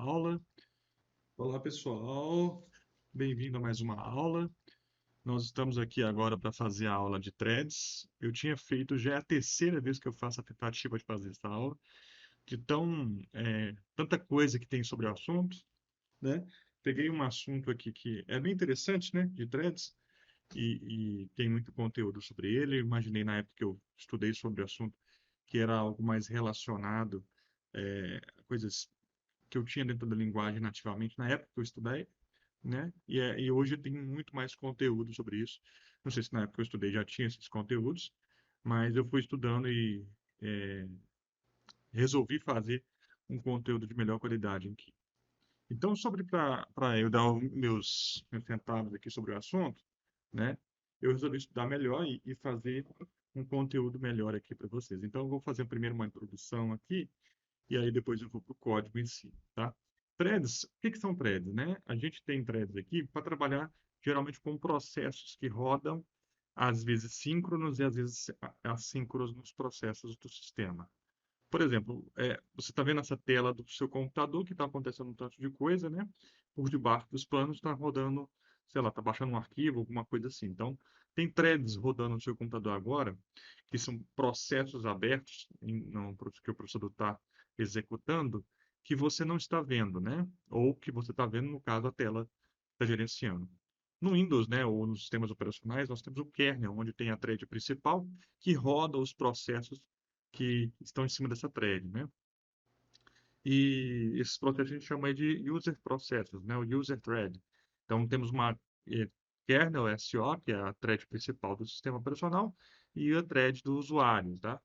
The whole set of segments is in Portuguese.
aula. Olá, pessoal. Bem-vindo a mais uma aula. Nós estamos aqui agora para fazer a aula de threads. Eu tinha feito, já é a terceira vez que eu faço a tentativa de fazer essa aula, de tanta coisa que tem sobre o assunto, né? Peguei um assunto aqui que é bem interessante, né, de threads, e tem muito conteúdo sobre ele. Eu imaginei na época que eu estudei sobre o assunto que era algo mais relacionado a coisas que eu tinha dentro da linguagem nativamente na época que eu estudei, né? E hoje tem muito mais conteúdo sobre isso. Não sei se na época que eu estudei já tinha esses conteúdos, mas eu fui estudando e é, resolvi fazer um conteúdo de melhor qualidade aqui. Então, sobre para eu dar os meus centavos aqui sobre o assunto, né? Eu resolvi estudar melhor e fazer um conteúdo melhor aqui para vocês. Então, eu vou fazer primeiro uma introdução aqui e aí depois eu vou para o código em si, tá? Threads, o que que são threads, né? A gente tem threads aqui para trabalhar geralmente com processos que rodam às vezes síncronos e às vezes assíncronos nos processos do sistema. Por exemplo, você está vendo essa tela do seu computador que está acontecendo um tanto de coisa, né? Por debaixo dos panos está rodando, sei lá, está baixando um arquivo, alguma coisa assim. Então, tem threads rodando no seu computador agora, que são processos abertos que o processador está executando, que você não está vendo, né? Ou que você está vendo, no caso, a tela está gerenciando. No Windows, né, ou nos sistemas operacionais, nós temos o kernel, onde tem a thread principal, que roda os processos que estão em cima dessa thread, né? E esses processos a gente chama de user processes, né? O user thread. Então temos uma kernel SO, que é a thread principal do sistema operacional, e a thread do usuário, tá?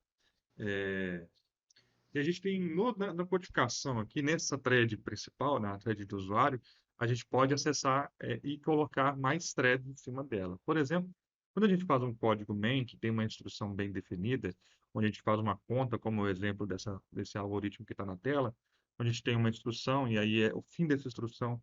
E a gente tem na codificação aqui, nessa thread principal, na thread do usuário, a gente pode acessar e colocar mais threads em cima dela. Por exemplo, quando a gente faz um código main, que tem uma instrução bem definida, onde a gente faz uma conta, como o exemplo desse algoritmo que está na tela, onde a gente tem uma instrução, e aí o fim dessa instrução,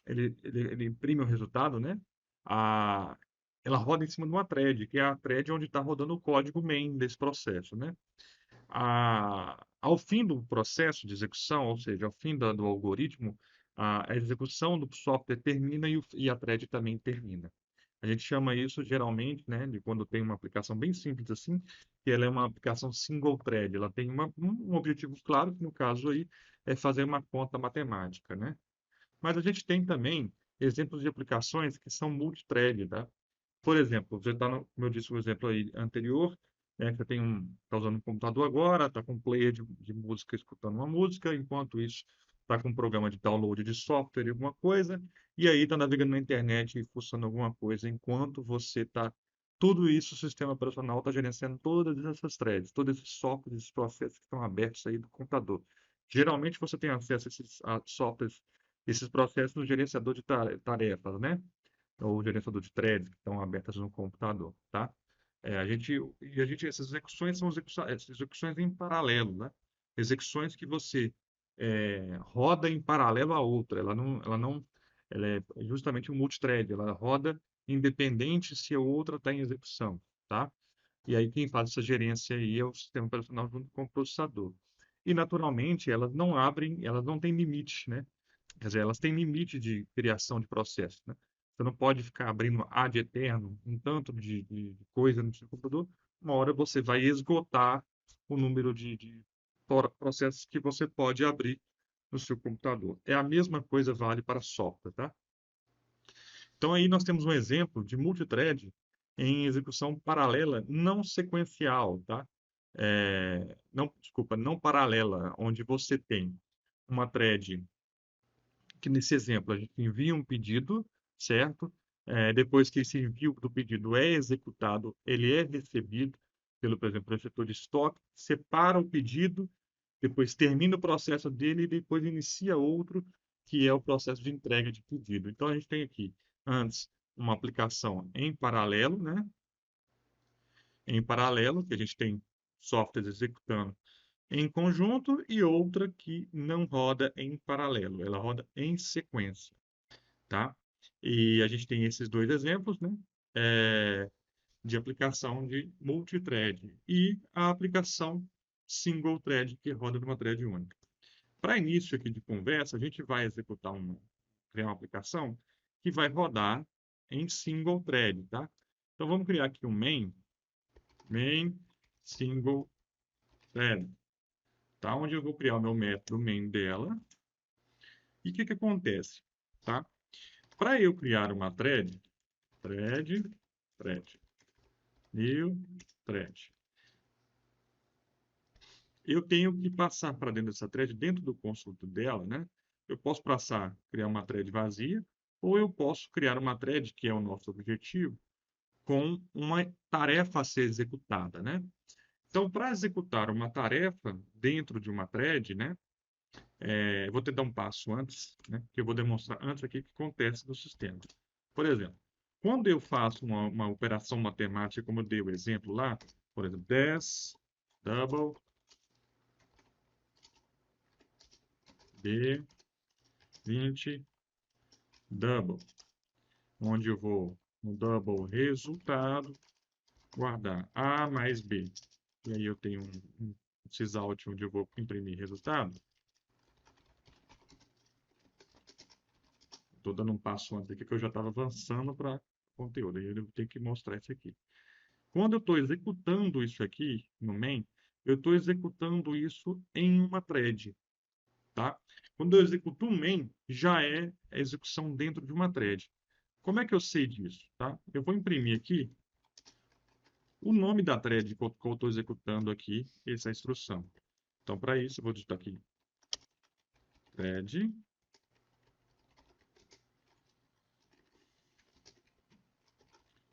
ele imprime o resultado, né? A, ela roda em cima de uma thread, que é a thread onde está rodando o código main desse processo, né? Ao fim do processo de execução, ou seja, ao fim do algoritmo, a execução do software termina e a thread também termina. A gente chama isso geralmente, né, de quando tem uma aplicação bem simples assim, que ela é uma aplicação single thread. Ela tem um objetivo claro, que no caso aí é fazer uma conta matemática, né? Mas a gente tem também exemplos de aplicações que são multithread, tá? Por exemplo, você está no, como eu disse o exemplo aí anterior, né, que você está usando um computador agora, está com um player de música escutando uma música, enquanto isso está com um programa de download de software e alguma coisa, e aí está navegando na internet e fuçando alguma coisa, enquanto você está. Tudo isso, o sistema operacional está gerenciando todas essas threads, todos esses softwares, esses processos que estão abertos aí do computador. Geralmente você tem acesso a softwares, esses processos no gerenciador de tarefas, né? Ou gerenciador de threads que estão abertas no computador, tá? Essas execuções são execuções em paralelo, né? Execuções que você roda em paralelo à outra. Ela é justamente um multithread. Ela roda independente se a outra está em execução, tá? E aí quem faz essa gerência aí é o sistema operacional junto com o processador. E naturalmente elas não têm limite, né? Quer dizer, elas têm limite de criação de processo, né? Você não pode ficar abrindo ad eterno um tanto de coisa no seu computador. Uma hora você vai esgotar o número de processos que você pode abrir no seu computador. É a mesma coisa vale para software, tá? Então aí nós temos um exemplo de multithread em execução paralela não sequencial, tá? Não, desculpa, não paralela, onde você tem uma thread que nesse exemplo a gente envia um pedido, certo? Depois que esse envio do pedido é executado, ele é recebido pelo, por exemplo, pelo setor de estoque, separa o pedido, depois termina o processo dele e depois inicia outro, que é o processo de entrega de pedido. Então a gente tem aqui, antes, uma aplicação em paralelo, né? Em paralelo, que a gente tem softwares executando em conjunto e outra que não roda em paralelo, ela roda em sequência, tá? E a gente tem esses dois exemplos, né? É, de aplicação de multithread e a aplicação single thread que roda numa thread única. Para início aqui de conversa, a gente vai criar uma aplicação que vai rodar em single thread, tá? Então, vamos criar aqui um main single thread, tá? Onde eu vou criar o meu método main dela. E o que acontece, tá? Para eu criar uma thread, new thread, eu tenho que passar para dentro dessa thread, dentro do construto dela, né? Eu posso criar uma thread vazia, ou eu posso criar uma thread, que é o nosso objetivo, com uma tarefa a ser executada, né? Então, para executar uma tarefa dentro de uma thread, né? Eu vou te dar um passo antes, né? Que eu vou demonstrar antes aqui o que acontece no sistema. Por exemplo, quando eu faço uma operação matemática, como eu dei o exemplo lá, por exemplo, 10 double B 20 double, onde eu vou no double resultado, guardar A mais B. E aí eu tenho um sysout onde eu vou imprimir resultado. Estou dando um passo antes aqui que eu já estava avançando para conteúdo. Aí eu tenho que mostrar isso aqui. Quando eu estou executando isso aqui no main, eu estou executando isso em uma thread, tá? Quando eu executo um main, já é a execução dentro de uma thread. Como é que eu sei disso, tá? Eu vou imprimir aqui o nome da thread que eu estou executando aqui, essa instrução. Então, para isso, eu vou digitar aqui thread.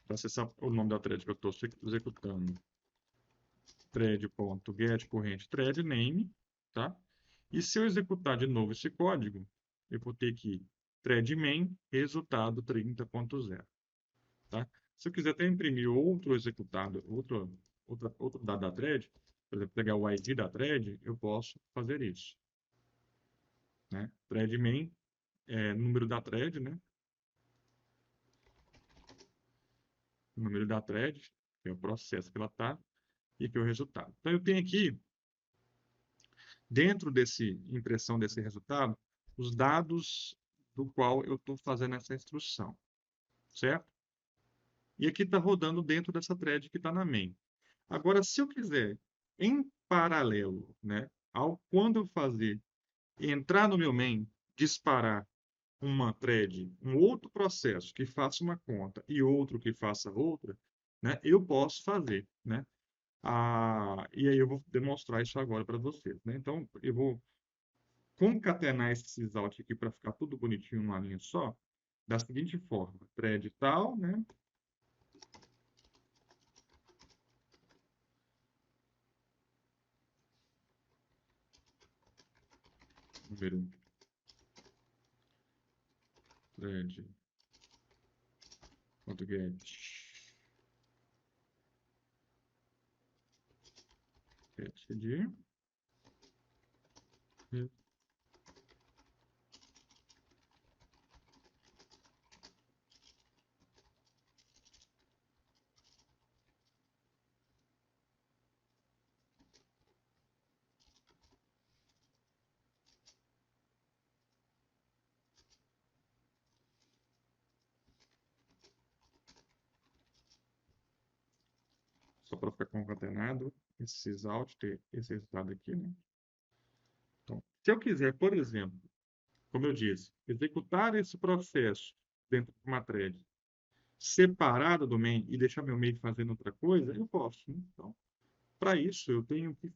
Para acessar o nome da thread que eu estou executando, thread.get corrente thread name, tá? E se eu executar de novo esse código, eu vou ter que thread main resultado 30.0, tá? Se eu quiser até imprimir outro executado, outro dado da thread, por exemplo, pegar o ID da thread, eu posso fazer isso, né? Thread main é número da thread, né? O número da thread, que é o processo que ela está, e que é o resultado. Então, eu tenho aqui, dentro desse impressão desse resultado, os dados do qual eu estou fazendo essa instrução, certo? E aqui está rodando dentro dessa thread que está na main. Agora, se eu quiser, em paralelo, né, quando eu fazer, entrar no meu main, disparar uma thread, um outro processo que faça uma conta e outro que faça outra, né, eu posso fazer, né? E aí eu vou demonstrar isso agora para vocês, né? Então, eu vou concatenar esses out aqui para ficar tudo bonitinho numa linha só, da seguinte forma: thread tal, né? Número thread.get de só para ficar concatenado esses out, ter esse resultado aqui, né? Então, se eu quiser, por exemplo, como eu disse, executar esse processo dentro de uma thread separada do main e deixar meu main fazendo outra coisa, eu posso, né? Então, para isso, eu tenho que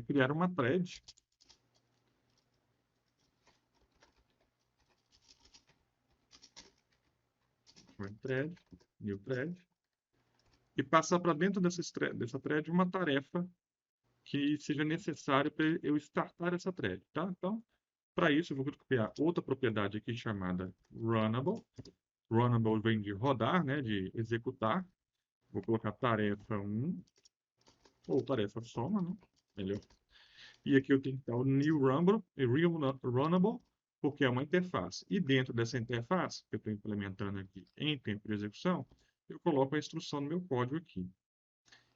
criar uma thread. Thread, new thread, e passar para dentro dessa thread uma tarefa que seja necessária para eu startar essa thread, tá? Então, para isso, eu vou criar outra propriedade aqui chamada runnable. Runnable vem de rodar, né, de executar. Vou colocar tarefa 1, ou tarefa soma, né? Melhor. E aqui eu tenho que dar o new runnable, porque é uma interface. E dentro dessa interface, que eu estou implementando aqui em tempo de execução, eu coloco a instrução no meu código aqui.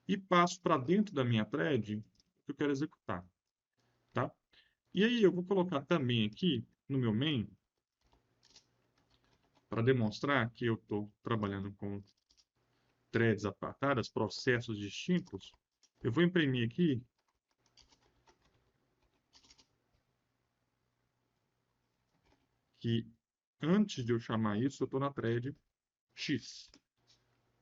E passo para dentro da minha thread que eu quero executar, tá? E aí eu vou colocar também aqui no meu main, para demonstrar que eu estou trabalhando com threads apartadas, processos distintos, eu vou imprimir aqui que antes de eu chamar isso, eu estou na thread X.